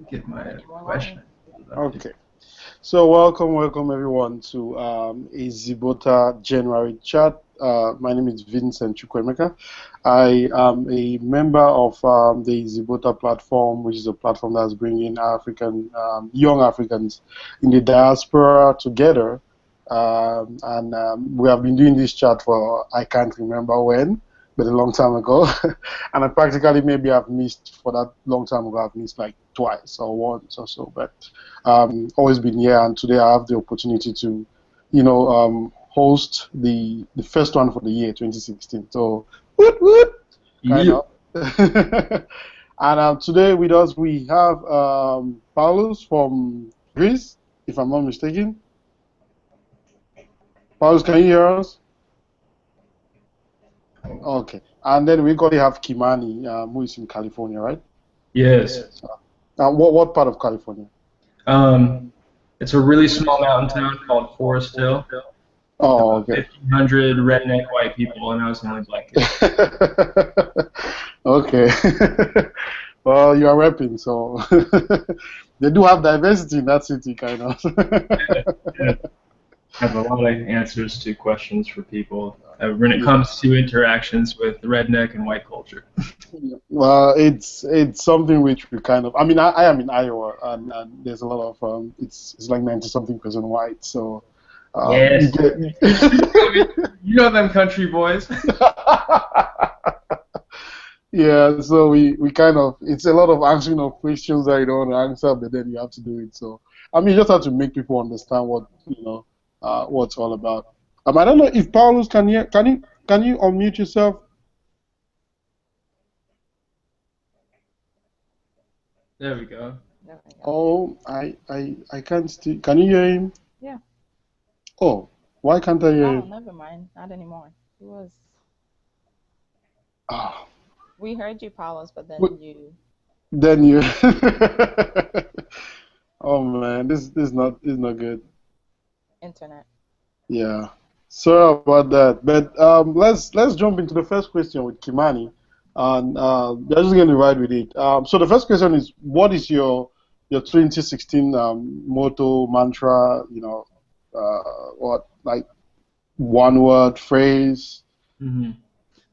Get my We're live. question. Okay. So welcome everyone to Ezibota January chat. My name is Vincent Chukwemeka. I am a member of the Ezibota platform, which is a platform that's bringing young Africans in the diaspora together. And we have been doing this chat for I can't remember when, but a long time ago. And I practically maybe I've missed for that long time ago. I've missed like twice or once or so, but always been here, and today I have the opportunity to, host the first one for the year 2016. So, woot woot, kind Yeah. of. And today with us we have Paulus from Greece, if I'm not mistaken. Paulus, can you hear us? Okay. And then we equally have Kimani, who is in California, right? Yes. What part of California? Um, it's a really small mountain town called Forest Hill. Oh, About okay. 1,500 redneck white people, and I was the only black kid. Okay. Well, you are repping, so they do have diversity in that city, kind of. Yeah. I have a lot of answers to questions for people when it comes to interactions with redneck and white culture. Well, it's something which we kind of. I mean, I am in Iowa, and there's a lot of it's like 90-something% white, so you Yes. get. You know them country boys. Yeah, so we kind of it's a lot of answering of questions that you don't want to answer, but then you have to do it. So I mean, you just have to make people understand what's all about. I don't know if Paulus can you unmute yourself? There we go. There we go. Oh, I can't still. Can you hear him? Yeah. Oh, why can't I hear Oh, him? never mind. Not anymore. It was. Ah, We heard you, Paulus, but but then you then you. Oh man, this is not good. internet. Yeah. Sorry about that. But let's jump into the first question with Kimani, and we're just going to ride with it. So the first question is, what is your 2016 motto, mantra? What like one word phrase? hmm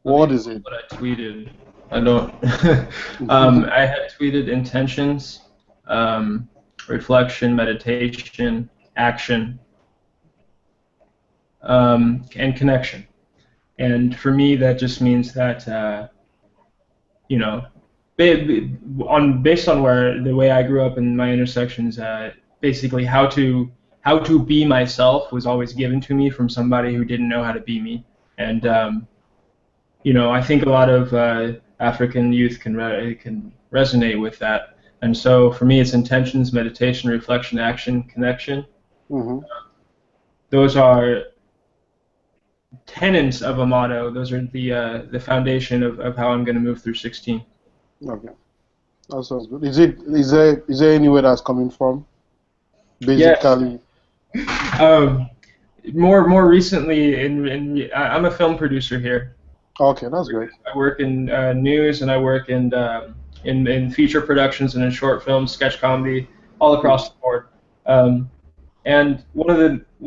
Let me What is pull it? what I tweeted. I don't. I had tweeted intentions, reflection, meditation, action, and connection. And for me, that just means that you know, based on where the way I grew up in my intersections, basically how to be myself was always given to me from somebody who didn't know how to be me. And I think a lot of African youth can resonate with that. And so for me, it's intentions, meditation, reflection, action, connection. Hmm. Those are tenets of a motto. Those are the foundation of how I'm going to move through 16. Okay, that sounds good. Is there anywhere that's coming from? Yes. Basically. Um, more recently, I'm a film producer here. Okay, that's great. I work in news, and I work in feature productions and in short films, sketch comedy, all Mm-hmm. across the board. Um, and one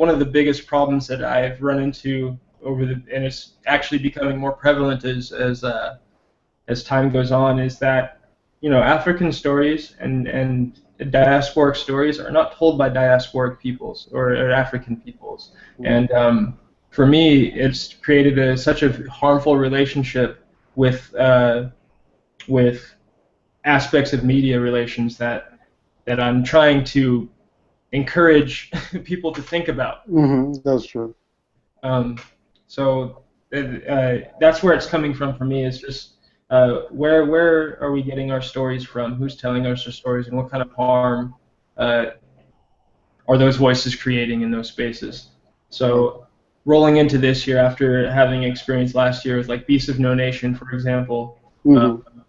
of the biggest problems that I've run into and it's actually becoming more prevalent as time goes on, is that African stories and diasporic stories are not told by diasporic peoples or African peoples, and for me, it's created such a harmful relationship with aspects of media relations that I'm trying to encourage people to think about. That's true. Um, so that's where it's coming from for me. Is just where are we getting our stories from? Who's telling us our stories, and what kind of harm uh, are those voices creating in those spaces? Okay. So rolling into this year after having experienced last year with like Beasts of No Nation, for example, uh, Mm-hmm.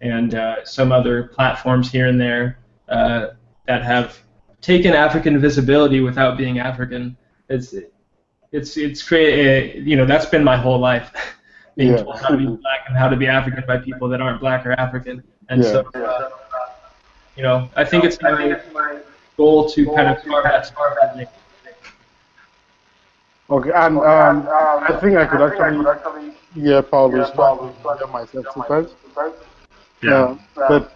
and some other platforms here and there uh, that have taken African visibility without being African. It's it's create that's been my whole life, being Yeah. told how to be black and how to be African by people that aren't black or African, and Yeah. so You know, I think it's my goal to kind of carve that space for me. Okay, and I think I could actually hear Paulus, so I can hear myself sometimes. Yeah. But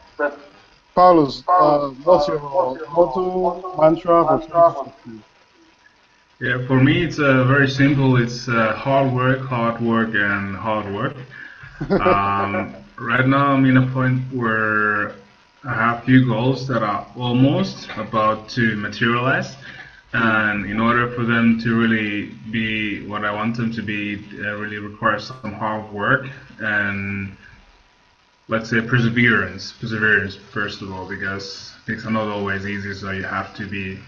Paulus, what's your motto, mantra for 2015? Yeah, for me it's very simple. It's hard work, and hard work. Right now I'm in a point where I have few goals that are almost about to materialize, and in order for them to really be what I want them to be, really requires some hard work and let's say perseverance first of all, because things are not always easy, so you have to be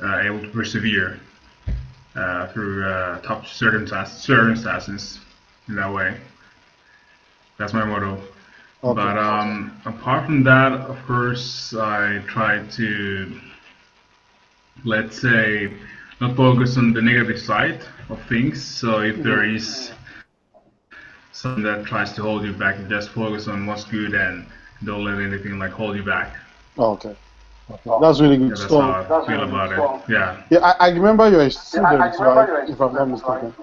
able to persevere through tough circumstances in that way. That's my motto. Okay. But apart from that, of course, I try to, let's say, not focus on the negative side of things. So if there Mhm. is something that tries to hold you back, you just focus on what's good and don't let anything like hold you back. Okay. Okay. That's really Yeah, good. that's how So, I feel about it. Yeah. yeah, I remember you're a student, right? If I'm not mistaken.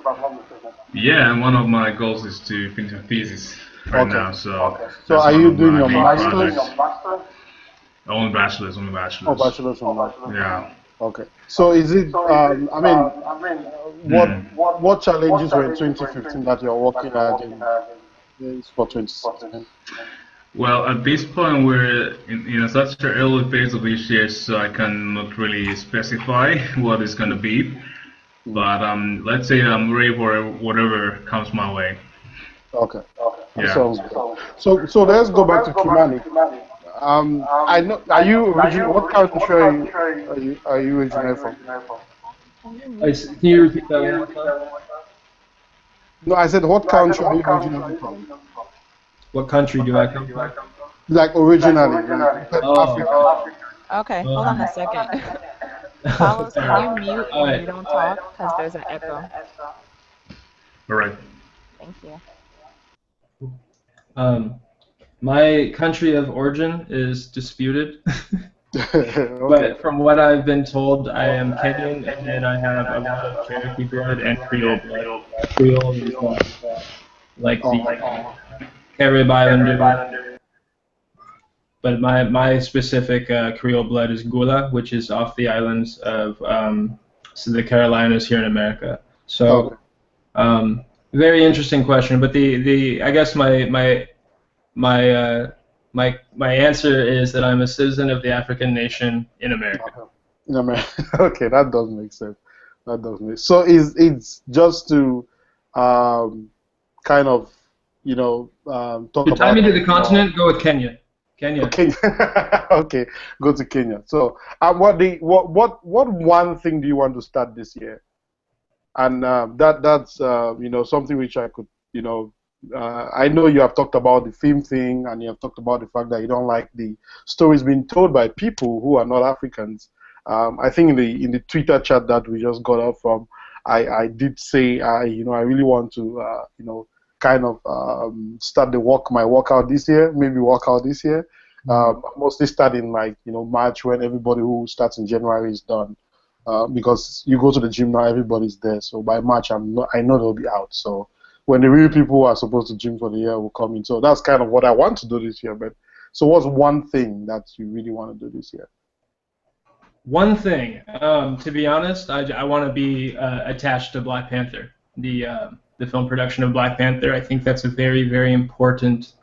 Yeah, and one of my goals is to finish a thesis right Okay. now, so So, that's are one you of doing my your main master's? projects. Only Oh, bachelor's. bachelor's in master's. Yeah. Okay. So, is it? I mean, Hmm. what challenges were in 2015 that you're working at in this for 2016? Well, at this point, we're in such an early phase of this year, so I cannot really specify what it's going to be. Mm. But let's say I'm ready for whatever comes my way. Okay. That Yeah. sounds good. So let's go back to Kimani. I know. Are you original? What country are you originally from? Can you mute Can him? you repeat that one more time? No, I said what country are you originally from? What country do I come from? Like originally, like you said Oh, Africa. Okay, hold on um, a second. Carlos, can you sorry. mute All when right. you don't talk? Because there's an echo. All right. Thank you. Um, my country of origin is disputed, Okay. but from what I've been told, I am Kenyan, and then I have a lot of Cherokee blood and Creole blood. Creole is like the Oh, Carib Islander, but my specific Creole blood is Gula, which is off the islands of so the Carolinas here in America. okay. So very interesting question, but the I guess my my answer is that I'm a citizen of the African nation in America. Okay. Yeah, man. Okay, that does make sense. That does make. So is it's just to um, kind of talk To tie me about to like the your continent, go with Kenya. Kenya. okay. Okay, go to Kenya. So what one thing do you want to start this year? And that's something which I could I know you have talked about the film thing and you have talked about the fact that you don't like the stories being told by people who are not Africans. I think in the Twitter chat that we just got off from, I did say I really want to kind of start my workout this year, maybe work out this year. Mostly starting like March, when everybody who starts in January is done, because you go to the gym now, everybody's there. So by March, I know they'll be out. So when the real people who are supposed to gym for the year will come in. So that's kind of what I want to do this year. But so what's one thing that you really want to do this year? One thing, to be honest, I want to be attached to Black Panther, the film production of Black Panther. I think that's a very, very important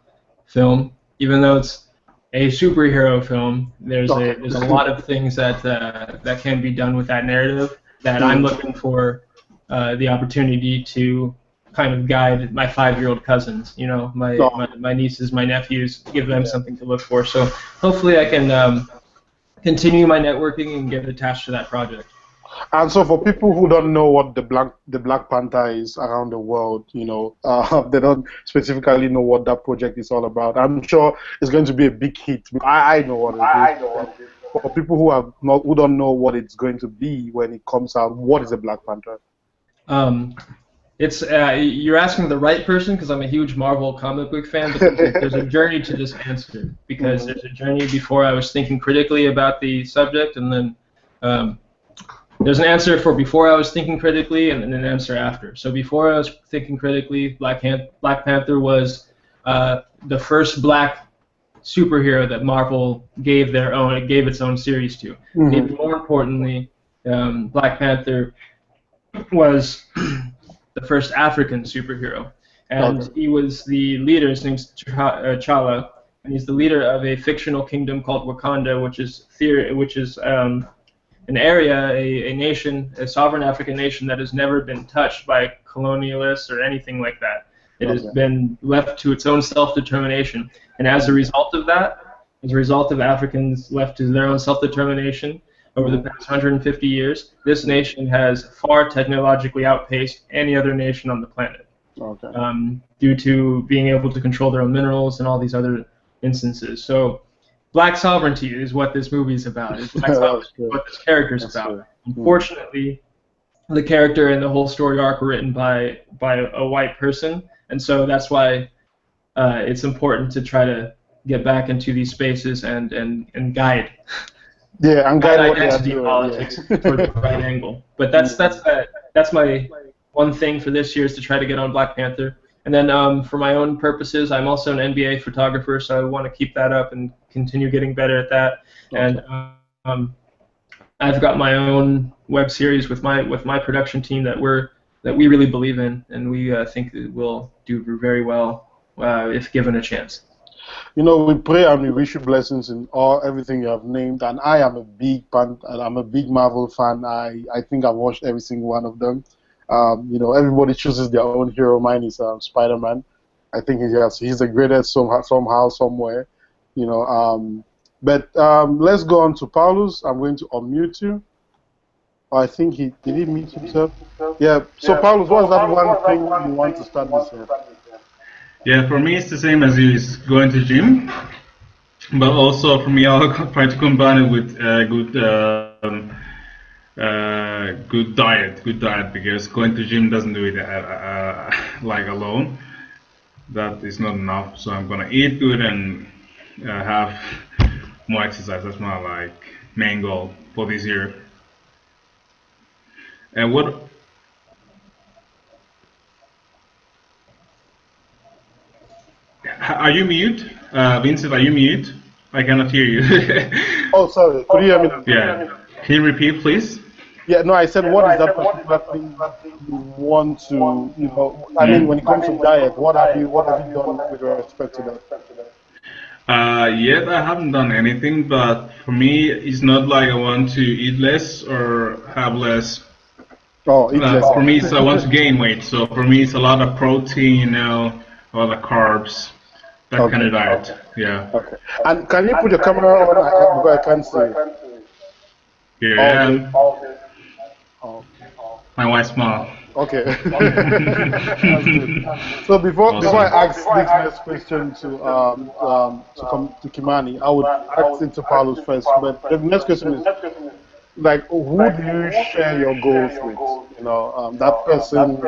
film. Even though it's a superhero film, Okay. there's a lot of things that can be done with that narrative that I'm Mm. looking for the opportunity to kind of guide my 5-year-old cousins, No. my nieces, my nephews, give them Yeah. something to look for. So hopefully I can continue my networking and get attached to that project. And so for people who don't know what the Black Panther is around the world, they don't specifically know what that project is all about. I'm sure it's going to be a big hit. I know what it is, but for people who don't know what it's going to be when it comes out, what is a Black Panther? Um, It's you're asking the right person because I'm a huge Marvel comic book fan, but there's a journey to this answer because there's a journey before I was thinking critically about the subject, and then there's an answer for before I was thinking critically, and then an answer after. So before I was thinking critically, Black Panther was the first black superhero that Marvel gave its own series to. And even more importantly, Black Panther was the first African superhero, and he was the leader. His name's T'Challa, and he's the leader of a fictional kingdom called Wakanda, which is an area, a nation, a sovereign African nation that has never been touched by colonialists or anything like that. It has been left to its own self-determination, and as a result of that, as a result of Africans left to their own self-determination over the past 150 years, this nation has far technologically outpaced any other nation on the planet. Due to being able to control their own minerals and all these other instances. So black sovereignty is what this movie is about. It's black sovereignty is what this character is about. Unfortunately, the character and the whole story arc were written by a white person, and so that's why it's important to try to get back into these spaces and guide. Yeah, and guide identity politics for the right angle. But that's my one thing for this year is to try to get on Black Panther. And then for my own purposes, I'm also an NBA photographer, so I want to keep that up and continue getting better at that. And I've got my own web series with my production team that we really believe in, and we think it will do very well if given a chance. You know, we pray and we wish you blessings in everything you have named. And I am a big Marvel fan. I think I've watched every single one of them. You know, everybody chooses their own hero. Mine is Spider-Man. I think he's the greatest somehow, somewhere. You know, but let's go on to Paulus. I'm going to unmute you. I think did he mute himself? Yeah. So Paulus, what is that one thing you want to start this year? Yeah, for me it's the same as you. It's going to gym, but also for me I'll try to combine it with good diet, because going to gym doesn't do it like alone. That is not enough. So I'm gonna eat good and have more exercise. That's my main goal for this year. And what? Are you mute? Vincent, are you mute? I cannot hear you. Oh, sorry. Could you hear me now? Yeah. Can you repeat, please? Yeah, no, I said, what is that particular thing you want to, you know, I mean, when it comes to diet, what have you done with respect to that? Yet I haven't done anything, but for me, it's not like I want to eat less or have less. Oh, eat less. For me, I want to gain weight. So for me, it's a lot of protein, you know, a lot of carbs, that kind of diet. Yeah. Okay. And can you put your camera on? Because I can't see it. Yeah. Oh. My wife's mom. Okay. That's good. So before I ask this next question to Kimani, I would ask it to Paulus first. But the next question is, like, who do you share your goals with? You know, that person,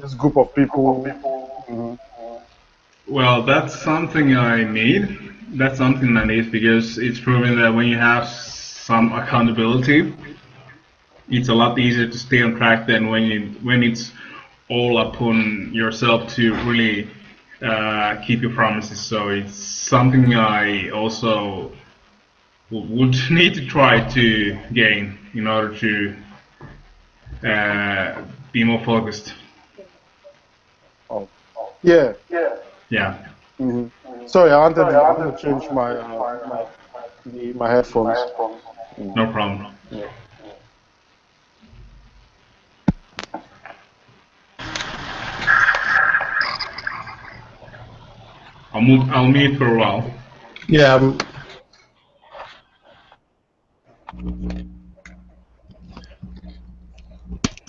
this group of people. Well, that's something I need. That's something I need because it's proven that when you have some accountability, it's a lot easier to stay on track than when it's all upon yourself to really keep your promises. So it's something I also would need to try to gain in order to be more focused. Oh. Yeah. Yeah. Sorry, I wanted to change my headphones. No problem. Yeah. I'll mute for a while. Yeah.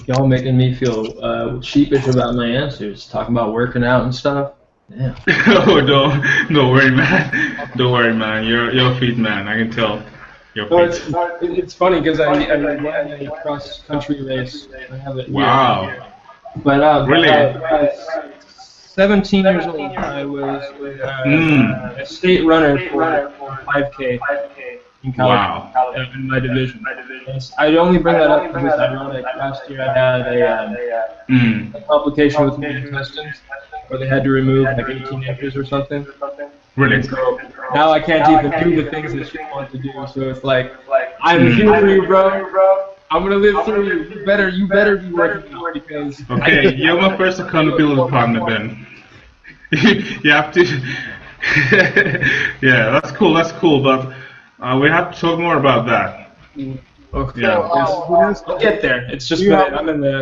Y'all making me feel sheepish about my answers, talking about working out and stuff. Yeah. Oh, don't worry, man. Don't worry, man. You're fit, man. I can tell. You're fit. It's funny because I ran a cross country race. I have it wow. here. But Really? when I was 17 years old, I was Mm. a state runner for 5K in California Wow. in my division. Yes, I only bring that up because it's ironic. Last year I had Mm. a complication with my intestines where they had to remove like 18 inches or something. And Really? so now I can't even do the things that you want to do. So it's like, I'm here for you, bro. I'm gonna live through you. You better be working out because I Okay, you're my first accountability partner then. You have to. Yeah, that's cool. That's cool. But we have to talk more about that. okay, So, Yeah. yes, Venus, I'll get there. It's do just you been have? I'm in the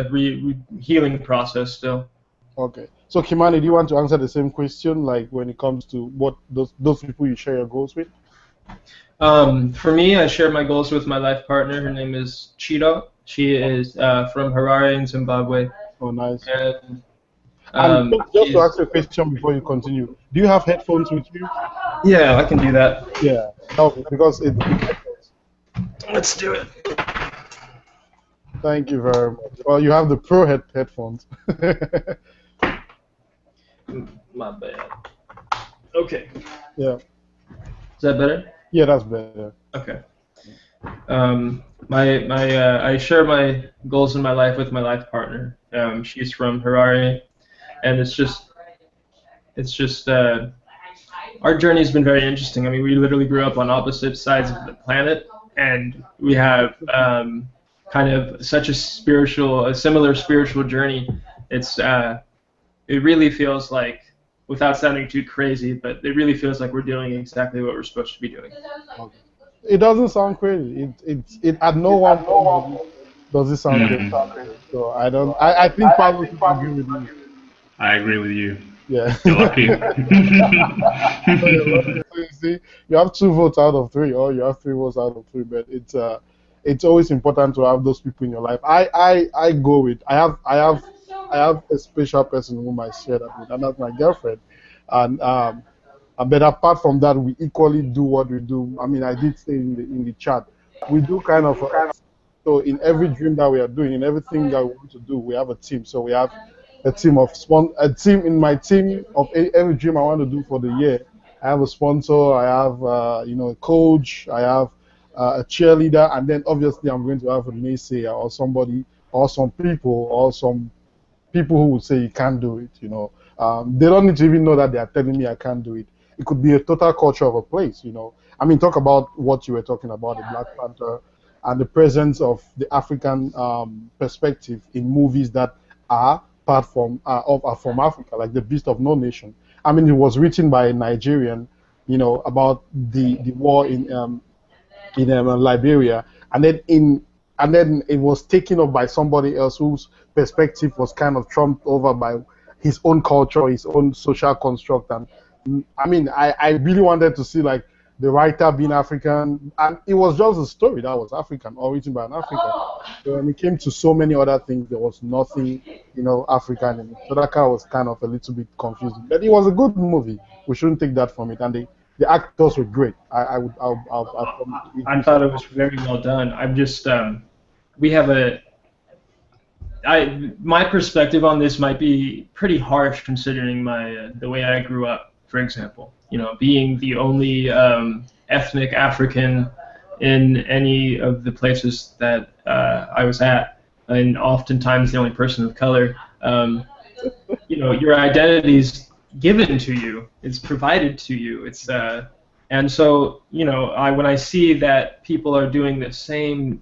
healing process still. Okay. So, Kimani, do you want to answer the same question, like when it comes to what those people you share your goals with? For me, I share my goals with my life partner. Her name is Chido. She is from Harare in Zimbabwe, Oh, nice. and And just to she's ask you a question before you continue, do you have headphones with you? yeah, I can do that. Yeah. No, because it echoes. Let's do it. Thank you very much. Well, you have the pro headphones. My bad. Okay, Yeah. is that better? Yeah, that's better. Okay. I share my goals in my life with my life partner. She's from Harare, and it's just our journey's been very interesting. I mean, we literally grew up on opposite sides of the planet, and we have kind of such a similar spiritual journey. It really feels like, without sounding too crazy, but it really feels like we're doing exactly what we're supposed to be doing. Okay. It doesn't sound crazy. It at no one point does it sound crazy. Mm. So I don't. I think Pablo should agree with me. I agree with you. Yeah. You're lucky. So you're lucky. So you see, you have 2 votes out of 3, or you have 3 votes out of 3. But it's always important to have those people in your life. I go with. I have a special person whom I share that with, and that's my girlfriend. And but apart from that, we equally do what we do. I mean, I did say in the chat, we do kind of. So in every dream that we are doing, in everything that we want to do, we have a team. So we have a team in my team of every dream I want to do for the year. I have a sponsor, I have a coach, I have a cheerleader, and then obviously I'm going to have a naysayer or somebody or some people or some people who would say you can't do it. They don't need to even know that they are telling me I can't do it. It could be a total culture of a place. I mean, talk about what you were talking about, the Black Panther, and the presence of the African perspective in movies that are are from Africa, like The Beast of No Nation. I mean, it was written by a Nigerian, about the war in Liberia, and then it was taken up by somebody else whose perspective was kind of trumped over by his own culture, his own social construct, and I mean, I really wanted to see like the writer being African, and it was just a story that was African or written by an African. So when it came to so many other things, there was nothing, African in it. So that kind was kind of a little bit confusing, but it was a good movie. We shouldn't take that from it, and the actors were great. I thought it was very well done. I'm just we have my perspective on this might be pretty harsh considering the way I grew up. For example, being the only ethnic African in any of the places that I was at, and oftentimes the only person of color. Your identity's given to you. It's provided to you. And so when I see that people are doing the same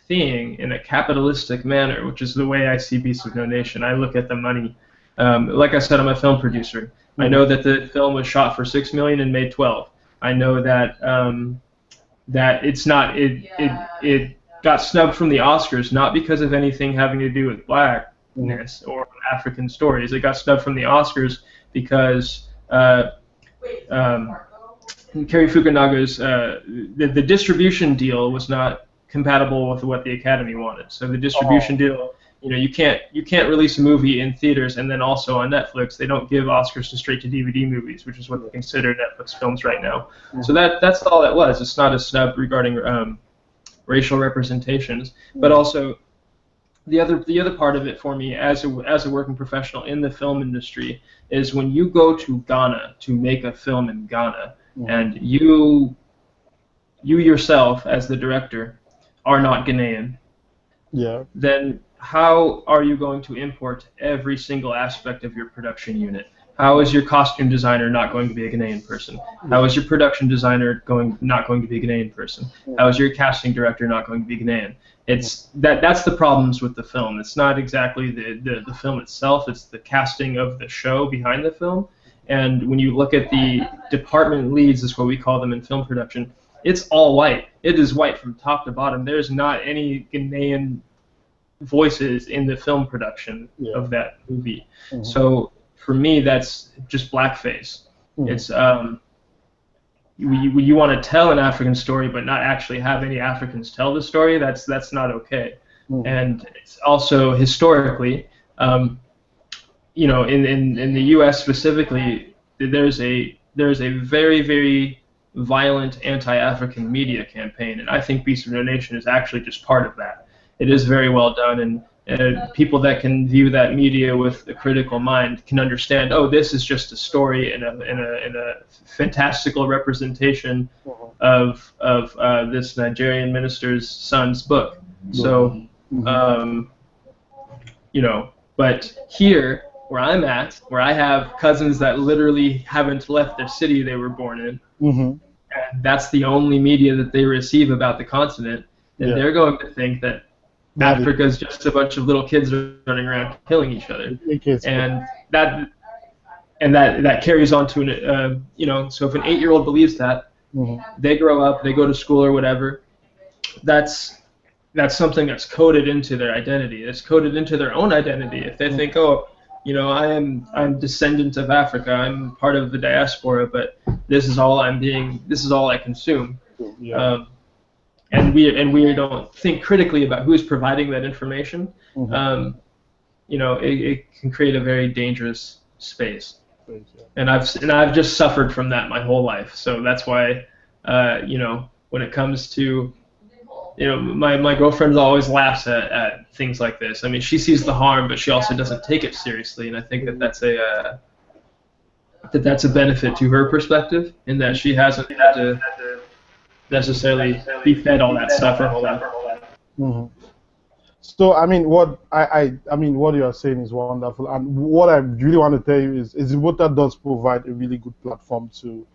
thing in a capitalistic manner, which is the way I see Beasts of No Nation. I look at the money. Like I said, I'm a film producer. I know that the film was shot for $6 million and made 12. I know that that it's not it got snubbed from the Oscars not because of anything having to do with blackness or African stories. It got snubbed from the Oscars because Cary Fukunaga's the distribution deal was not compatible with what the Academy wanted. So the distribution deal, you can't release a movie in theaters and then also on Netflix. They don't give Oscars to straight to DVD movies, which is what they consider Netflix films right now. So that's all that was. It's not a snub regarding racial representations, but also the other part of it for me as a working professional in the film industry is when you go to Ghana to make a film in Ghana, and you yourself as the director are not Ghanaian, Yeah. then how are you going to import every single aspect of your production unit? How is your costume designer not going to be a Ghanaian person? How is your production designer not going to be a Ghanaian person? How is your casting director not going to be Ghanaian? That's the problems with the film. It's not exactly the film itself, it's the casting of the show behind the film. And when you look at the department leads, is what we call them in film production, it's all white. It is white from top to bottom. There's not any Ghanaian voices in the film production of that movie. So for me, that's just blackface. It's you want to tell an African story, but not actually have any Africans tell the story. That's not okay. And it's also historically, in the U.S. specifically, there's a very, very violent anti-African media campaign, and I think Beast of No Nation is actually just part of that. It is very well done, and people that can view that media with a critical mind can understand. Oh, this is just a story in a fantastical representation of this Nigerian minister's son's book. So, but here where I'm at, where I have cousins that literally haven't left their city they were born in, and that's the only media that they receive about the continent, and they're going to think that Africa is just a bunch of little kids running around killing each other, and that carries on to So if an 8-year-old believes that, they grow up, they go to school or whatever. That's something that's coded into their identity. It's coded into their own identity. If they think, I'm descendant of Africa, I'm part of the diaspora, but this is all I consume. And we don't think critically about who's providing that information. It can create a very dangerous space. And I've just suffered from that my whole life. So that's why, when it comes to, my girlfriend always laughs at things like this. I mean, she sees the harm, but she also doesn't take it seriously, and I think that's a benefit to her perspective, in that she hasn't had to necessarily be fed all that stuff her whole life. So I mean, what you are saying is wonderful, and what I really want to tell you is Ezibota does provide a really good platform to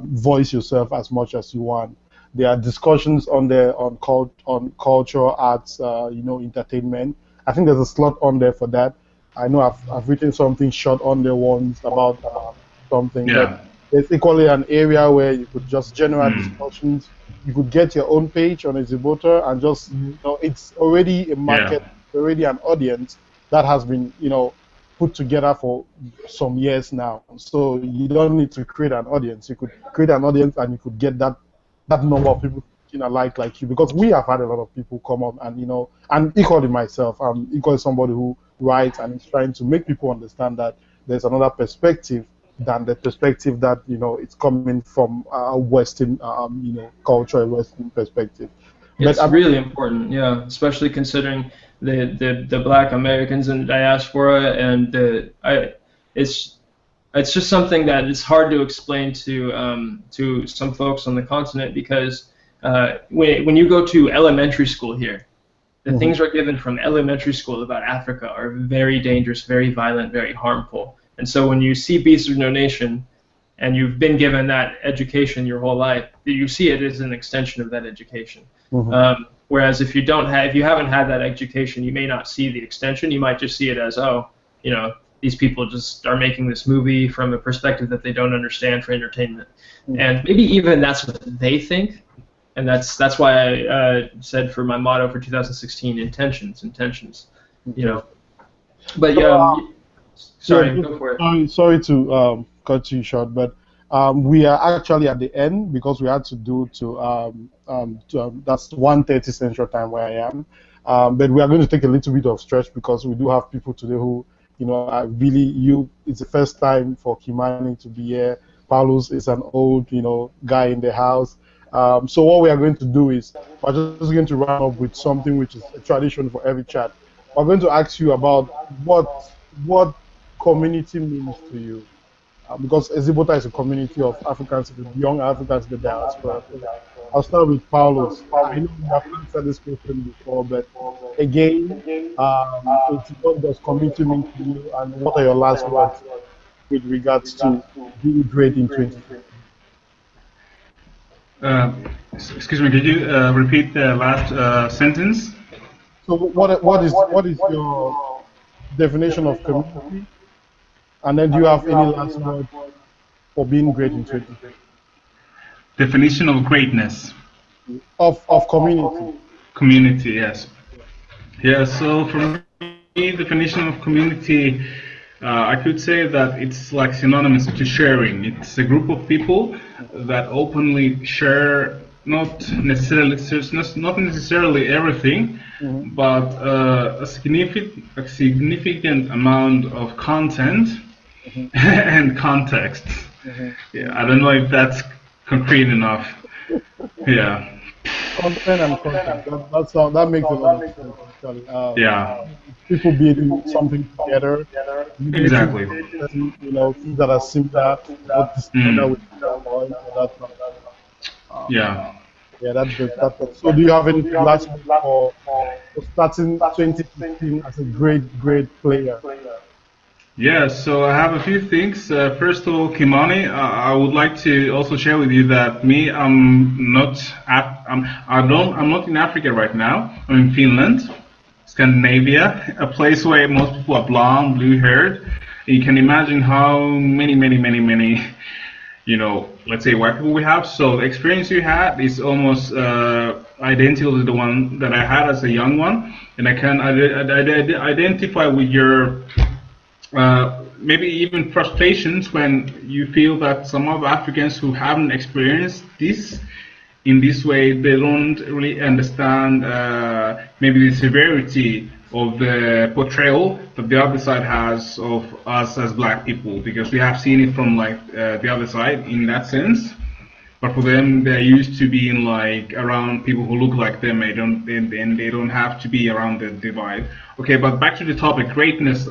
voice yourself as much as you want. There are discussions on there on culture, arts, entertainment. I think there's a slot on there for that. I know I've written something short on there once about something. Yeah. There's equally an area where you could just generate discussions. You could get your own page on Ezibota and just, it's already a market, already an audience that has been, put together for some years now. So you don't need to create an audience. You could create an audience and you could get that number of people like you, because we have had a lot of people come up and and equally myself, I'm equally somebody who writes and is trying to make people understand that there's another perspective than the perspective that it's coming from Western culture, Western perspective. It's really important, especially considering the Black Americans in the diaspora, and it's just something that is hard to explain to some folks on the continent, because when you go to elementary school here, the things are given from elementary school about Africa are very dangerous, very violent, very harmful. And so when you see Beasts of No Nation, and you've been given that education your whole life, you see it as an extension of that education. Whereas if you haven't had that education, you may not see the extension. You might just see it as, these people just are making this movie from a perspective that they don't understand for entertainment. And maybe even that's what they think. And that's why I said for my motto for 2016, intentions. But sorry, go for it. Sorry to cut you short, but we are actually at the end, because we had to do that's 1:30 Central Time where I am. But we are going to take a little bit of stretch, because we do have people today who, it's the first time for Kimani to be here. Paulus is an old, guy in the house. So what we are going to do is we're just going to run up with something which is a tradition for every chat. we're going to ask you about what community means to you. Because Ezibota is a community of Africans, young Africans in the diaspora. So I'll start with Paulos. I know you have answered this question before, but again, it's what does community mean to you, and what are your last words with regards to being great in 2015? Uh, Excuse me, could you repeat the last sentence? So what is your definition of community, and then do you have any last words for being great in 2015? Definition of greatness. Of community. Community, yes. Yeah, so for me, definition of community, I could say that it's like synonymous to sharing. It's a group of people that openly share not necessarily everything, but a significant amount of content and context. Yeah, I don't know if that's concrete enough. Yeah. Content and content. That makes a lot of sense, actually. Yeah. People building something together, relating Exactly. to certain, things that are similar, not together with or any other stuff. Yeah. Yeah, that's good. So, do you have any last word for starting 2015 as a great player? Yeah, so I have a few things. First of all, Kimani, I would like to also share with you that me, I'm not in Africa right now. I'm in Finland, Scandinavia, a place where most people are blonde, blue-haired. You can imagine how many, let's say white people we have. So the experience you had is almost identical to the one that I had as a young one, and I can identify with your maybe even frustrations when you feel that some of Africans who haven't experienced this in this way, they don't really understand maybe the severity of the portrayal that the other side has of us as black people, because we have seen it from like the other side in that sense. But for them, they're used to being like around people who look like them. And they don't have to be around the divide. Okay, but back to the topic, greatness.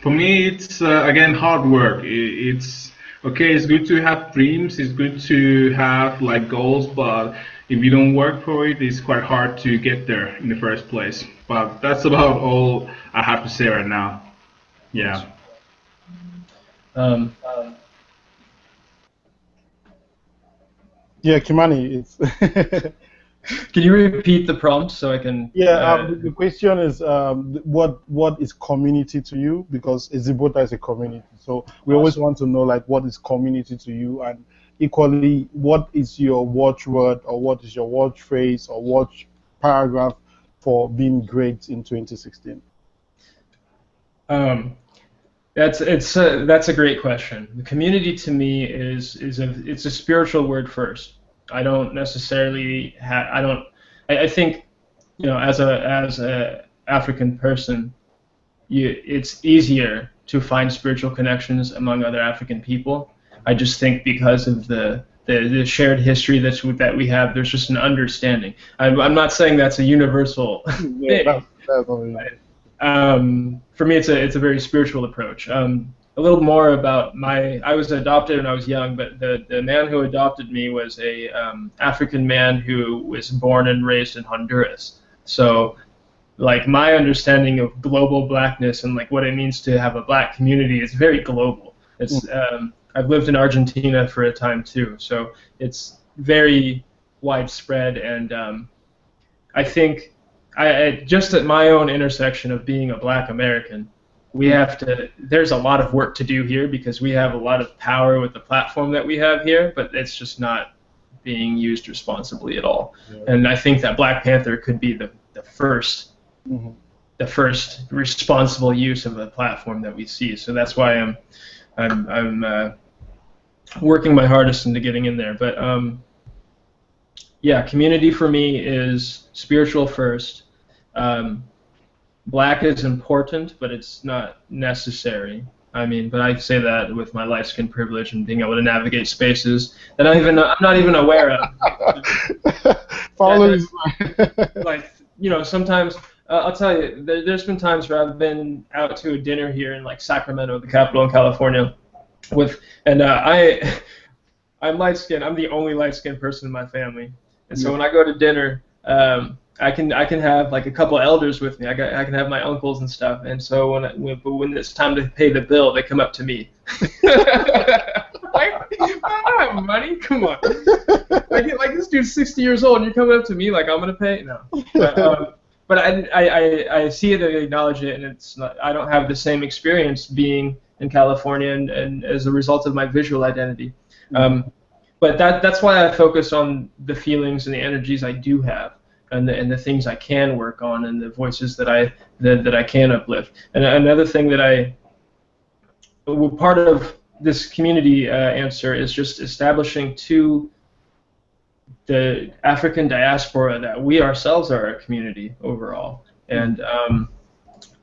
For me, it's again hard work. It's okay. It's good to have dreams. It's good to have like goals, but if you don't work for it, it's quite hard to get there in the first place. But that's about all I have to say right now. Yeah. Yeah, Kimani, it's Can you repeat the prompt so I can? yeah. The question is, what is community to you? Because Ezibota is a community, so we always want to know like what is community to you, and equally, what is your watchword or what is your watch phrase or watch paragraph for being great in 2016? That's a great question. The community to me it's a spiritual word first. I don't necessarily I think as a African person, it's easier to find spiritual connections among other African people. I just think because of the shared history that we have, there's just an understanding. I'm not saying that's a universal Yeah, thing. For me, it's a very spiritual approach. A little more about I was adopted when I was young, but the man who adopted me was a African man who was born and raised in Honduras. So, like, my understanding of global blackness and like what it means to have a black community is very global. It's I've lived in Argentina for a time too, so it's very widespread, and I think just at my own intersection of being a black American, there's a lot of work to do here because we have a lot of power with the platform that we have here, but it's just not being used responsibly at all. Yeah. And I think that Black Panther could be the first responsible use of the platform that we see. So that's why I'm working my hardest into getting in there. But yeah, community for me is spiritual first. Black is important, but it's not necessary. I mean, but I say that with my light skin privilege and being able to navigate spaces that I'm not even aware of. Follows like sometimes I'll tell you, there's been times where I've been out to a dinner here in like Sacramento, the capital in California, with and I'm light skinned. I'm the only light skinned person in my family, and so Yeah. when I go to dinner, I can have like a couple elders with me. I can have my uncles and stuff, and so when it's time to pay the bill, they come up to me. Like, I don't have money. Come on. Like this dude's 60 years old, and you're coming up to me like I'm gonna pay? No. But I see it and acknowledge it, and it's not, I don't have the same experience being in California and as a result of my visual identity. But that's why I focus on the feelings and the energies I do have, and the things I can work on, and the voices that I can uplift. And another thing part of this community answer is just establishing to the African diaspora that we ourselves are a community overall, and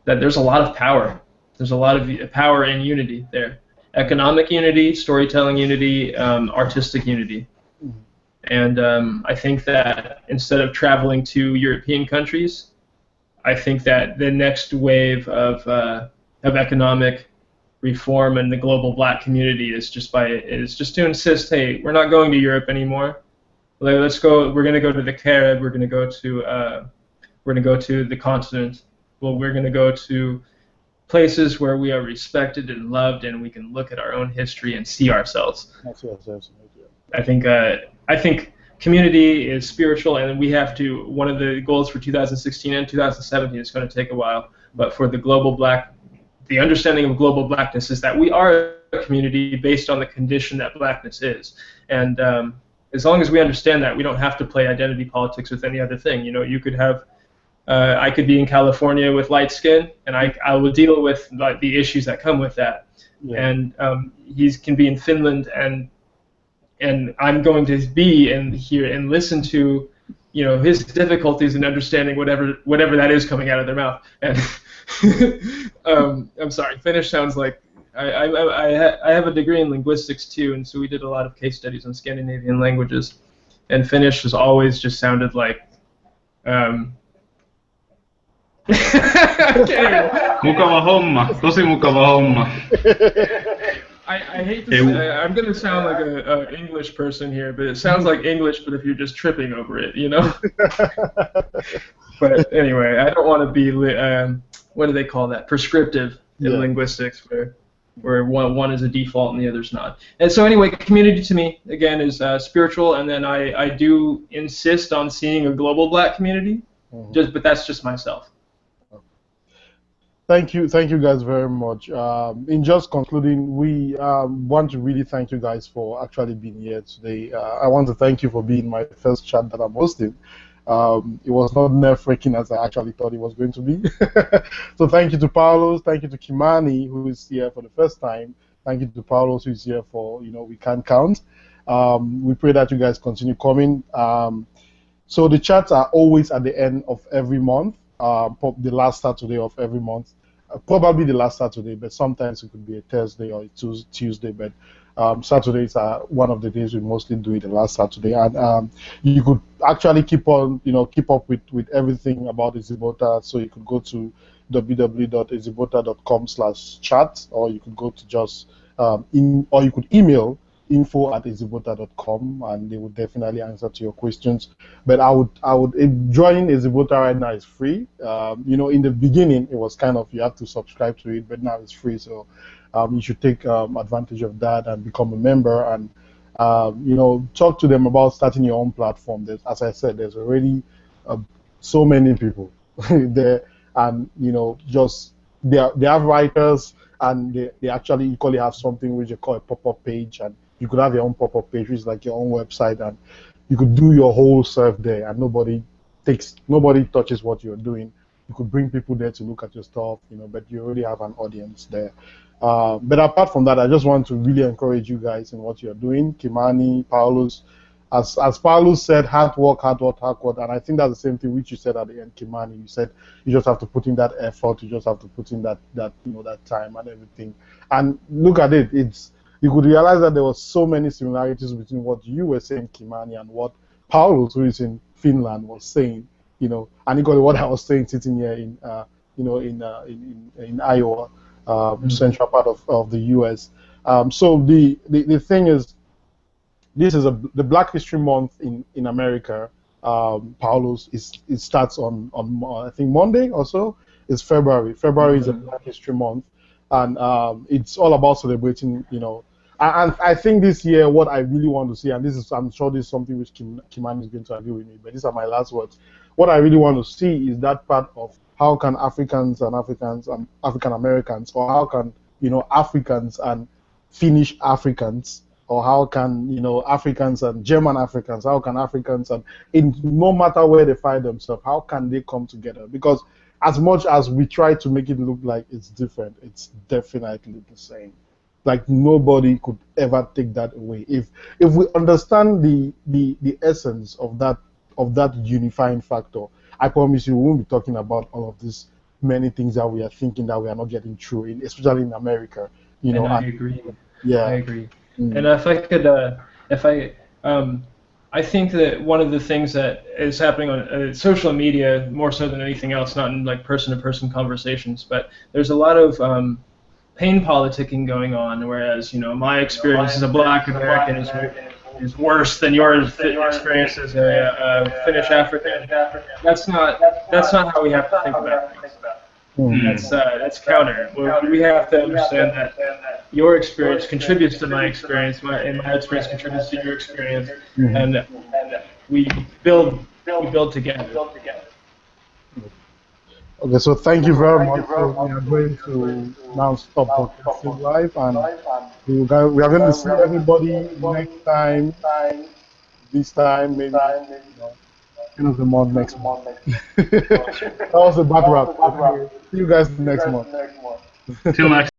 that there's a lot of power. There's a lot of power in unity there. Economic unity, storytelling unity, artistic unity. And I think that instead of traveling to European countries, I think that the next wave of economic reform in the global Black community is just to insist, hey, we're not going to Europe anymore. Let's go. We're going to go to the Carib. We're going to go to the continent. Well, we're going to go to places where we are respected and loved, and we can look at our own history and see ourselves. I think community is spiritual, and we have to. One of the goals for 2016 and 2017 is going to take a while, but for the global Black, the understanding of global Blackness is that we are a community based on the condition that Blackness is, and as long as we understand that, we don't have to play identity politics with any other thing. You know, you could have. I could be in California with light skin, and I will deal with like the issues that come with that. Yeah. And he can be in Finland, and I'm going to be in here and listen to, you know, his difficulties in understanding whatever that is coming out of their mouth. And I'm sorry, Finnish sounds like I have a degree in linguistics too, and so we did a lot of case studies on Scandinavian languages, and Finnish has always just sounded like. Mukava homma, tosi mukava homma. I hate to say, I'm going to sound like an English person here, but it sounds like English, but if you're just tripping over it, you know? But anyway, I don't want to be, what do they call that? Prescriptive in linguistics, where one is a default and the other's not. And so anyway, community to me, again, is spiritual, and then I do insist on seeing a global Black community, but that's just myself. Thank you guys very much. In just concluding, we want to really thank you guys for actually being here today. I want to thank you for being my first chat that I'm hosting. It was not nerve-wracking as I actually thought it was going to be. So thank you to Paulos, thank you to Kimani, who is here for the first time. Thank you to Paulos, who is here for, you know, We Can't Count. We pray that you guys continue coming. So the chats are always at the end of every month, the last Saturday of every month. Probably the last Saturday, but sometimes it could be a Thursday or a Tuesday. But Saturdays are one of the days we mostly do it the last Saturday. And you could actually keep up with everything about Ezibota. So you could go to www.ezibota.com/chat, or you could go to just or you could email info@ezibota.com, and they would definitely answer to your questions. But I would joining Ezibota right now is free. You know, in the beginning it was kind of you have to subscribe to it, but now it's free. So you should take advantage of that and become a member, and you know, talk to them about starting your own platform. As I said, there's already so many people there, and you know, just they have writers, and they actually equally have something which they call a pop-up page, and you could have your own pop-up page, which is like your own website, and you could do your whole stuff there, and nobody touches what you're doing. You could bring people there to look at your stuff, you know, but you already have an audience there. But apart from that, I just want to really encourage you guys in what you're doing. Kimani, Paulos, as Paulos said, hard work, and I think that's the same thing which you said at the end, Kimani. You said you just have to put in that effort, you just have to put in that you know, that time and everything. And look at it, you could realize that there were so many similarities between what you were saying, Kimani, and what Paulos, who is in Finland, was saying. and equally what I was saying sitting here in in Iowa, central part of the U.S. So the thing is, this is the Black History Month in America. Paulo's it starts on I think Monday or so. It's February. February is a Black History Month, and it's all about celebrating. And I think this year what I really want to see, and I'm sure this is something which Kimani is going to agree with me, but these are my last words. What I really want to see is that part of how can Africans and African Americans, or how can Africans and Finnish Africans, or how can Africans and German Africans, how can Africans and no matter where they find themselves, how can they come together? Because as much as we try to make it look like it's different, it's definitely the same. Like nobody could ever take that away. If we understand the essence of that unifying factor, I promise you we won't be talking about all of these many things that we are thinking that we are not getting through, especially in America. And I agree. Yeah. I agree. And if I could, I think that one of the things that is happening on social media more so than anything else, not in like person-to-person conversations, but there's a lot of pain politicking going on. Whereas my experience as a Black American is worse than your experience as a Finnish African. That's not how we have to think about things. That's counter. We have to understand that your experience contributes to my experience, and my experience contributes to your experience, and we build together. Okay, so thank you very much. So we are going to now stop broadcasting live, and we are going to see everybody next time. This time, maybe end of the month next month. That was a bad wrap. See you guys next month. Till next